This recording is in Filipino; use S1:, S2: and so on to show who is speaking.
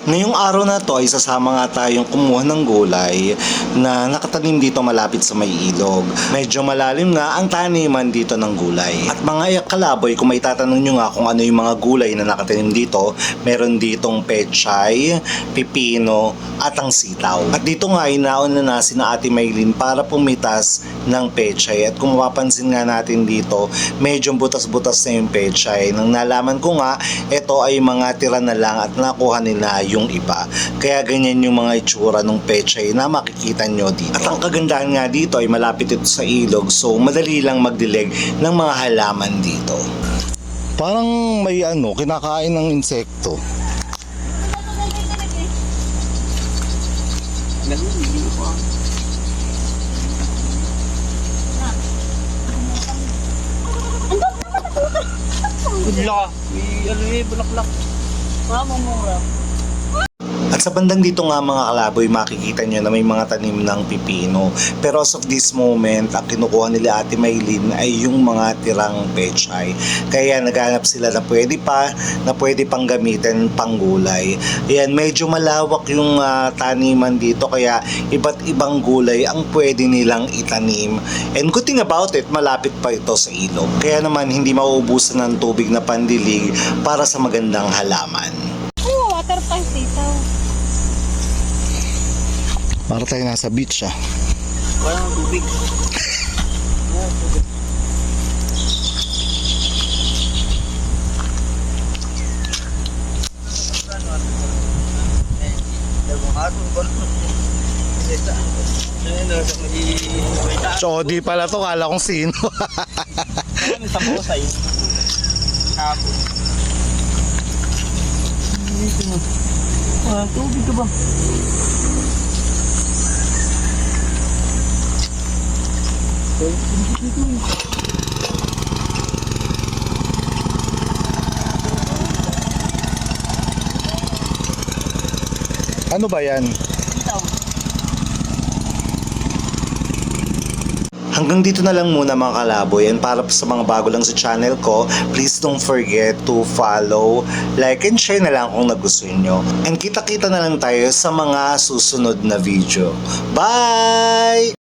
S1: Ngayong araw na to ay sasama nga tayong kumuha ng gulay na nakatanim dito malapit sa may ilog. Medyo malalim nga ang taniman dito ng gulay. At mga kalaboy, kung may tatanong nyo nga kung ano yung mga gulay na nakatanim dito, meron ditong pechay, pipino at ang sitaw. At dito nga ay nauna na sina Ate Maylin para pumitas ng pechay. At kung mapapansin nga natin dito, medyo butas-butas na yung pechay. Nang nalaman ko nga, ito ay mga tira na lang at nakuha nila yung iba. Kaya ganyan yung mga itsura ng pechay na makikita nyo dito. At ang kagandahan nga dito ay malapit ito sa ilog, so madali lang magdilig ng mga halaman dito. Parang may kinakain ng insekto.
S2: Bula, may bulaklak. Mamumura.
S1: At sa bandang dito nga mga kalaboy, makikita nyo na may mga tanim ng pipino. Pero as of this moment, ang kinukuha nila Ate Maylin ay yung mga tirang pechay. Kaya naghanap sila na pwede pang gamitin pang gulay. Ayan, medyo malawak yung taniman dito, kaya iba't ibang gulay ang pwede nilang itanim. And good thing about it, malapit pa ito sa ilog. Kaya naman hindi mauubusan ng tubig na pandilig para sa magandang halaman.
S3: Oh, water tank dito.
S1: Para tayo nasa beach
S2: Walang tubig.
S1: Chodi pala to, kala kong sino.
S2: Sa bosay. Kapon. Tubig ka ba?
S1: Ano ba yan? Hanggang dito na lang muna mga kalaboy, and para sa mga bago lang sa channel ko, please don't forget to follow, like, and share na lang kung nagustuhan nyo. And kita-kita na lang tayo sa mga susunod na video. Bye!